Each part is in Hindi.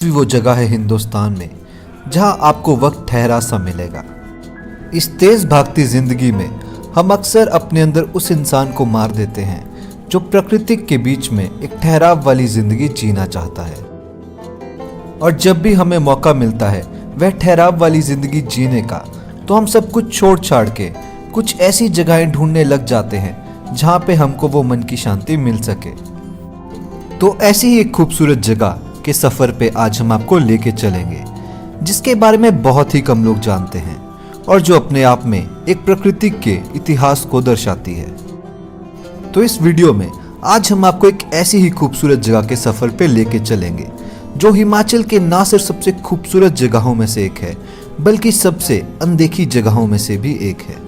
भी वो जगह है हिंदुस्तान में जहां आपको वक्त ठहरा सा मिलेगा। इस तेज भागती जिंदगी में हम अक्सर अपने अंदर उस इंसान को मार देते हैं जो प्रकृति के बीच में एक ठहराव वाली जिंदगी जीना चाहता है। और जब भी हमें मौका मिलता है वह ठहराव वाली जिंदगी जीने का, तो हम सब कुछ छोड़ छाड़ के कुछ ऐसी जगहें ढूंढने लग जाते हैं जहां पे हमको वो मन की शांति मिल सके। तो ऐसी ही एक खूबसूरत जगह के सफर पे आज हम आपको लेके चलेंगे, जिसके बारे में बहुत ही कम लोग जानते हैं और जो अपने आप में एक प्रकृति के इतिहास को दर्शाती है। तो इस वीडियो में आज हम आपको एक ऐसी ही खूबसूरत जगह के सफर पे लेके चलेंगे जो हिमाचल के ना सिर्फ सबसे खूबसूरत जगहों में से एक है, बल्कि सबसे अनदेखी जगहों में से भी एक है।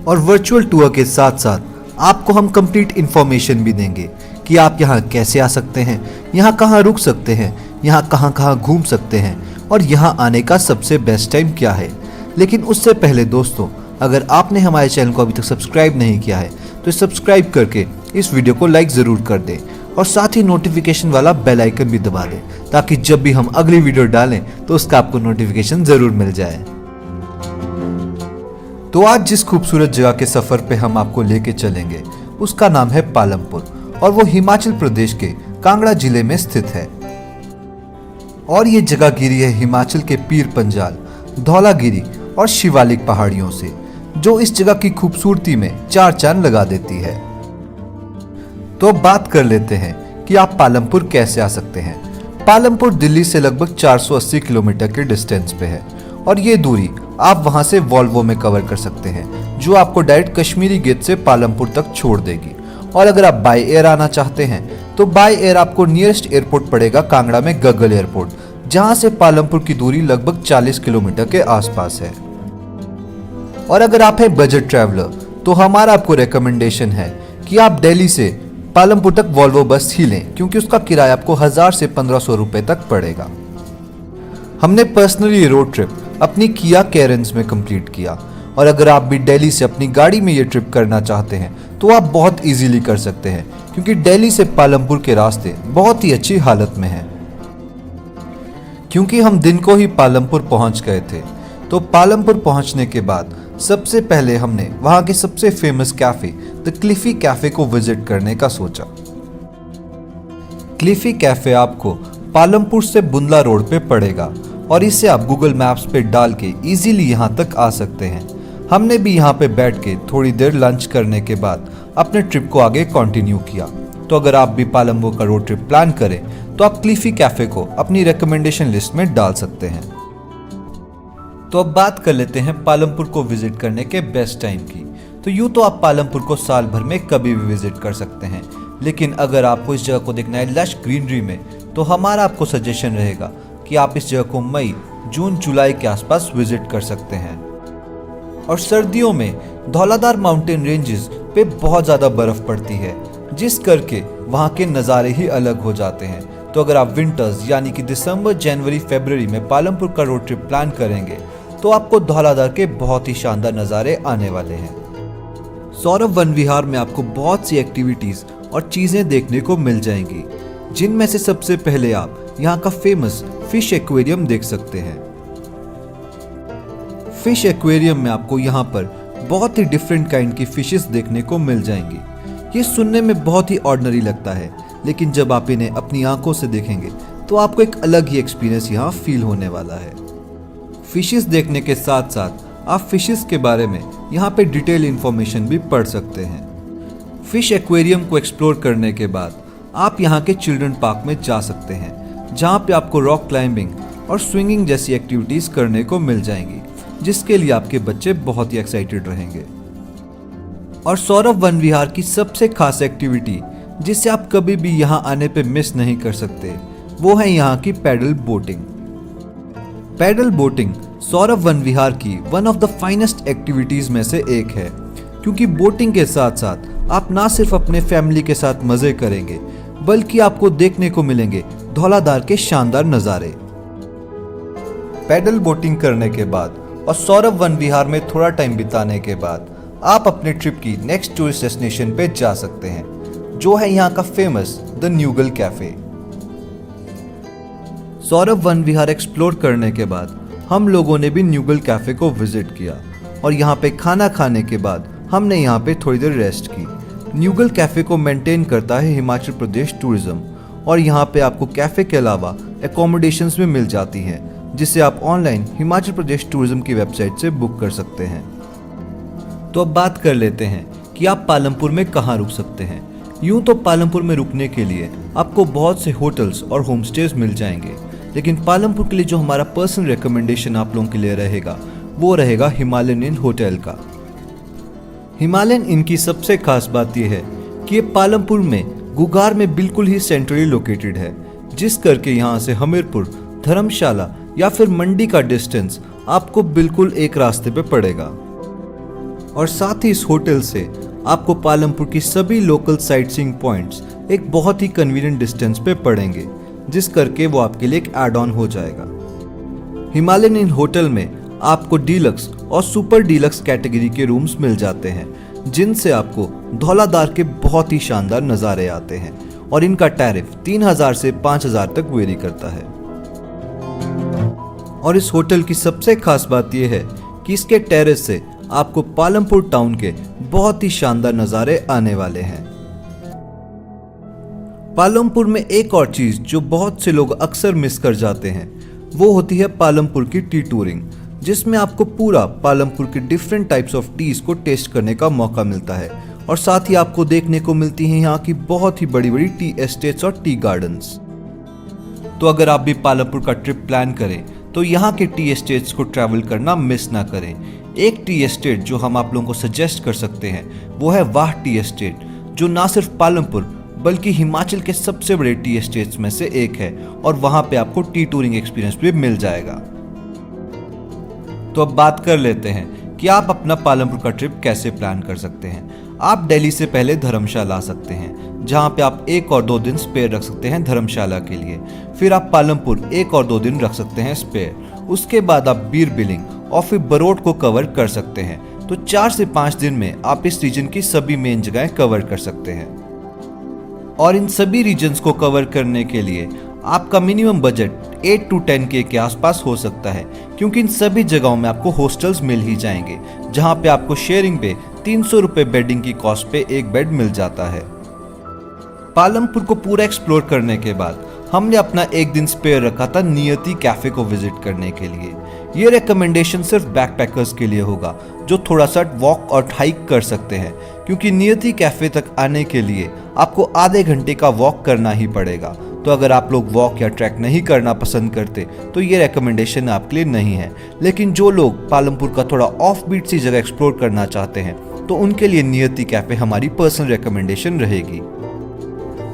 और वर्चुअल टूर के साथ साथ आपको हम कंप्लीट इंफॉर्मेशन भी देंगे कि आप यहाँ कैसे आ सकते हैं, यहाँ कहाँ रुक सकते हैं, यहाँ कहाँ कहाँ घूम सकते हैं और यहाँ आने का सबसे बेस्ट टाइम क्या है। लेकिन उससे पहले दोस्तों, अगर आपने हमारे चैनल को अभी तक सब्सक्राइब नहीं किया है तो सब्सक्राइब करके इस वीडियो को लाइक ज़रूर कर दें और साथ ही नोटिफिकेशन वाला बेल आइकन भी दबा दें, ताकि जब भी हम अगली वीडियो डालें तो उसका आपको नोटिफिकेशन ज़रूर मिल जाए। तो आज जिस खूबसूरत जगह के सफ़र पे हम आपको लेके चलेंगे उसका नाम है पालमपुर, और वो हिमाचल प्रदेश के कांगड़ा जिले में स्थित है। और ये जगह घिरी है हिमाचल के पीर पंजाल, धौलागिरी और शिवालिक पहाड़ियों से, जो इस जगह की खूबसूरती में चार चांद लगा देती है। तो अब बात कर लेते हैं कि आप पालमपुर कैसे आ सकते हैं। पालमपुर दिल्ली से लगभग 480 किलोमीटर के डिस्टेंस पे है और ये दूरी आप वहां से वॉल्वो में कवर कर सकते हैं, जो आपको डायरेक्ट कश्मीरी गेट से पालमपुर तक छोड़ देगी। और अगर आप बाय एयर आना चाहते हैं तो बाय एयर आपको नियरेस्ट एयरपोर्ट पड़ेगा कांगड़ा में गगल एयरपोर्ट, जहां से पालमपुर की दूरी लगभग 40 किलोमीटर के आसपास है। और अगर आप हैं बजट ट्रैवलर तो हमारा आपको रिकमेंडेशन है कि आप दिल्ली से पालमपुर तक वॉल्वो बस ही लें, क्योंकि उसका किराया आपको 1000 से 1500 रुपए तक पड़ेगा। हमने पर्सनली रोड ट्रिप अपनी किया कैरेंस में कंप्लीट किया, और अगर आप भी दिल्ली से अपनी गाड़ी में ये ट्रिप करना चाहते हैं तो आप बहुत इजीली कर सकते हैं, क्योंकि दिल्ली से पालमपुर के रास्ते बहुत ही अच्छी हालत में हैं। क्योंकि हम दिन को ही पालमपुर पहुंच गए थे, तो पालमपुर पहुंचने के बाद सबसे पहले हमने वहां के सबसे फेमस कैफे द क्लिफी कैफे को विजिट करने का सोचा। क्लिफी कैफे आपको पालमपुर से बुंदला रोड पे पड़ेगा और इसे आप गूगल मैप्स पे डाल के इजीली यहाँ तक आ सकते हैं। हमने भी यहाँ पे बैठ के थोड़ी देर लंच करने के बाद अपने ट्रिप को आगे कंटिन्यू किया। तो अगर आप भी पालमपुर का रोड ट्रिप प्लान करें तो आप क्लिफी कैफे को अपनी रिकमेंडेशन लिस्ट में डाल सकते हैं। तो अब बात कर लेते हैं पालमपुर को विजिट करने के बेस्ट टाइम की। तो यूँ तो आप पालमपुर को साल भर में कभी भी विजिट कर सकते हैं, लेकिन अगर आपको इस जगह को देखना है लश ग्रीनरी में, तो हमारा आपको सजेशन रहेगा कि आप इस जगह को मई, जून, जुलाई के आसपास विजिट कर सकते हैं। और सर्दियों में धौलाधार माउंटेन रेंजेस पे बहुत ज़्यादा बर्फ़ पड़ती है, जिस करके वहाँ के नज़ारे ही अलग हो जाते हैं। तो अगर आप विंटर्स यानी कि दिसंबर, जनवरी, फरवरी में पालमपुर का रोड ट्रिप प्लान करेंगे तो आपको धौलाधार के बहुत ही शानदार नज़ारे आने वाले हैं। सौरभ वन विहार में आपको बहुत सी एक्टिविटीज़ और चीज़ें देखने को मिल जाएंगी, जिनमें से सबसे पहले आप यहाँ का फेमस फिश एक्वेरियम देख सकते हैं। फिश एक्वेरियम में आपको यहाँ पर बहुत ही डिफरेंट काइंड की फिशेस देखने को मिल जाएंगी। ये सुनने में बहुत ही ऑर्डिनरी लगता है, लेकिन जब आप इन्हें अपनी आंखों से देखेंगे तो आपको एक अलग ही एक्सपीरियंस यहाँ फील होने वाला है। फिशेस देखने के साथ साथ आप फिशेस के बारे में यहाँ पे डिटेल इन्फॉर्मेशन भी पढ़ सकते हैं। फिश एक्वेरियम को एक्सप्लोर करने के बाद आप यहाँ के चिल्ड्रन पार्क में जा सकते हैं, जहाँ पे आपको रॉक क्लाइंबिंग और स्विंगिंग जैसी एक्टिविटीज़ करने को मिल जाएंगी, जिसके लिए आपके बच्चे बहुत ही एक्साइटेड रहेंगे। और सौरभ वन विहार की सबसे खास एक्टिविटी, जिसे आप कभी भी यहाँ आने पे मिस नहीं कर सकते, वो है यहाँ की paddle boating. Paddle boating Saurabh Van Vihar की one of the finest activities में से एक है, क्योंकि बोटिंग के साथ साथ आप ना सिर्फ अपने फैमिली के साथ मज़े करेंगे, बल्कि आपको देखने को मिलेंगे धौलाधार के शानदार नज़ारे। पैडल बोटिंग करने के बाद और सौरभ वन विहार में थोड़ा टाइम बिताने के बाद आप अपने ट्रिप की नेक्स्ट टूरिस्ट डेस्टिनेशन पे जा सकते हैं, जो है यहाँ का famous the Neugal cafe. Saurabh Van Vihar explore करने के बाद हम लोगों ने भी न्यूगल कैफे को विजिट किया और यहाँ पे खाना खाने के बाद हमने यहाँ पे थोड़ी देर रेस्ट की। न्यूगल कैफे को मेंटेन करता है हिमाचल प्रदेश टूरिज्म और यहाँ पे आपको कैफे के अलावा एकोमोडेशंस में मिल जाती हैं, जिसे आप ऑनलाइन हिमाचल प्रदेश टूरिज्म की वेबसाइट से बुक कर सकते हैं। तो अब बात कर लेते हैं कि आप पालमपुर में कहाँ रुक सकते हैं। यूं तो पालमपुर में रुकने के लिए आपको बहुत से होटल्स और होम स्टेज मिल जाएंगे, लेकिन पालमपुर के लिए जो हमारा पर्सनल रिकमेंडेशन आप लोगों के लिए रहेगा वो रहेगा हिमालयन इन होटल का। हिमालयन इन की सबसे खास बात यह है कि ये पालमपुर में गुगार में बिल्कुल ही सेंट्रली लोकेटेड है, जिस करके यहाँ से हमीरपुर, धर्मशाला या फिर मंडी का डिस्टेंस आपको बिल्कुल एक रास्ते पे पड़ेगा। और साथ ही इस होटल से आपको पालमपुर की सभी लोकल साइट सीइंग पॉइंट्स एक बहुत ही कन्वीनियंट डिस्टेंस पे पड़ेंगे, जिस करके वो आपके लिए एक एड ऑन हो जाएगा। हिमालयन इन होटल में आपको डीलक्स और सुपर डीलक्स कैटेगरी के रूम्स मिल जाते हैं, जिनसे आपको धौलाधार के बहुत ही शानदार नज़ारे आते हैं और इनका टैरिफ 3000 से 5000 तक वेरी करता है। और इस होटल की सबसे खास बात यह है कि इसके टेरेस से आपको पालमपुर टाउन के बहुत ही शानदार नज़ारे आने वाले हैं। पालमपुर में एक और चीज़ जो बहुत से लोग अक्सर मिस कर जाते हैं वो होती है पालमपुर की टी टूरिंग, जिसमें आपको पूरा पालमपुर के डिफरेंट टाइप्स ऑफ टीज को टेस्ट करने का मौका मिलता है और साथ ही आपको देखने को मिलती हैं यहाँ की बहुत ही बड़ी बड़ी टी एस्टेट्स और टी गार्डन्स। तो अगर आप भी पालमपुर का ट्रिप प्लान करें तो यहाँ के टी एस्टेट्स को ट्रैवल करना मिस ना करें। एक टी एस्टेट जो हम आप लोगों को सजेस्ट कर सकते हैं वो है वाह टी एस्टेट, जो ना सिर्फ पालमपुर बल्कि हिमाचल के सबसे बड़े टी एस्टेट्स में से एक है और वहाँ पे आपको टी टूरिंग एक्सपीरियंस भी मिल जाएगा। तो अब बात कर लेते हैं कि आप अपना पालमपुर का ट्रिप कैसे प्लान कर सकते हैं। आप दिल्ली से पहले धर्मशाला आ सकते हैं, जहां पे आप 1 और 2 दिन स्पेयर रख सकते हैं धर्मशाला के लिए। फिर आप पालमपुर 1 और 2 दिन रख सकते हैं स्पेयर। उसके बाद आप बीर बिलिंग और फिर बरोड को कवर कर सकते हैं। तो 4 से 5 दिन में आप इस रीजन की सभी मेन जगहें कवर कर सकते हैं। और इन सभी रीजन्स को कवर करने के लिए आपका मिनिमम बजट 8 to 10K के आसपास हो सकता है, क्योंकि इन सभी जगहों में आपको हॉस्टल्स मिल ही जाएंगे, जहां पे आपको शेयरिंग पे 300 रुपए बेडिंग की कॉस्ट पे एक बेड मिल जाता है। पालमपुर को पूरा एक्सप्लोर करने के बाद हमने अपना एक दिन स्पेयर रखा था नियति कैफे को विजिट करने के लिए। ये रिकमेंडेशन सिर्फ बैकपैकर्स के लिए होगा जो थोड़ा सा वॉक और हाइक कर सकते हैं, क्योंकि नियति कैफे तक आने के लिए आपको आधे घंटे का वॉक करना ही पड़ेगा। तो अगर आप लोग वॉक या ट्रैक नहीं करना पसंद करते तो ये रिकमेंडेशन आपके लिए नहीं है, लेकिन जो लोग पालमपुर का थोड़ा ऑफ बीट सी जगह एक्सप्लोर करना चाहते हैं तो उनके लिए नियति कैफे हमारी पर्सनल रिकमेंडेशन रहेगी।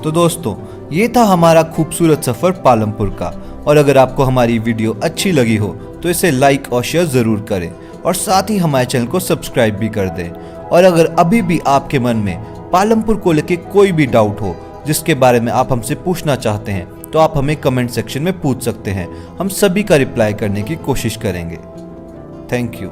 तो दोस्तों, ये था हमारा खूबसूरत सफर पालमपुर का, और अगर आपको हमारी वीडियो अच्छी लगी हो तो इसे लाइक और शेयर जरूर करें और साथ ही हमारे चैनल को सब्सक्राइब भी कर दें। और अगर अभी भी आपके मन में पालमपुर को लेकर कोई भी डाउट हो जिसके बारे में आप हमसे पूछना चाहते हैं तो आप हमें कमेंट सेक्शन में पूछ सकते हैं। हम सभी का रिप्लाई करने की कोशिश करेंगे। Thank you.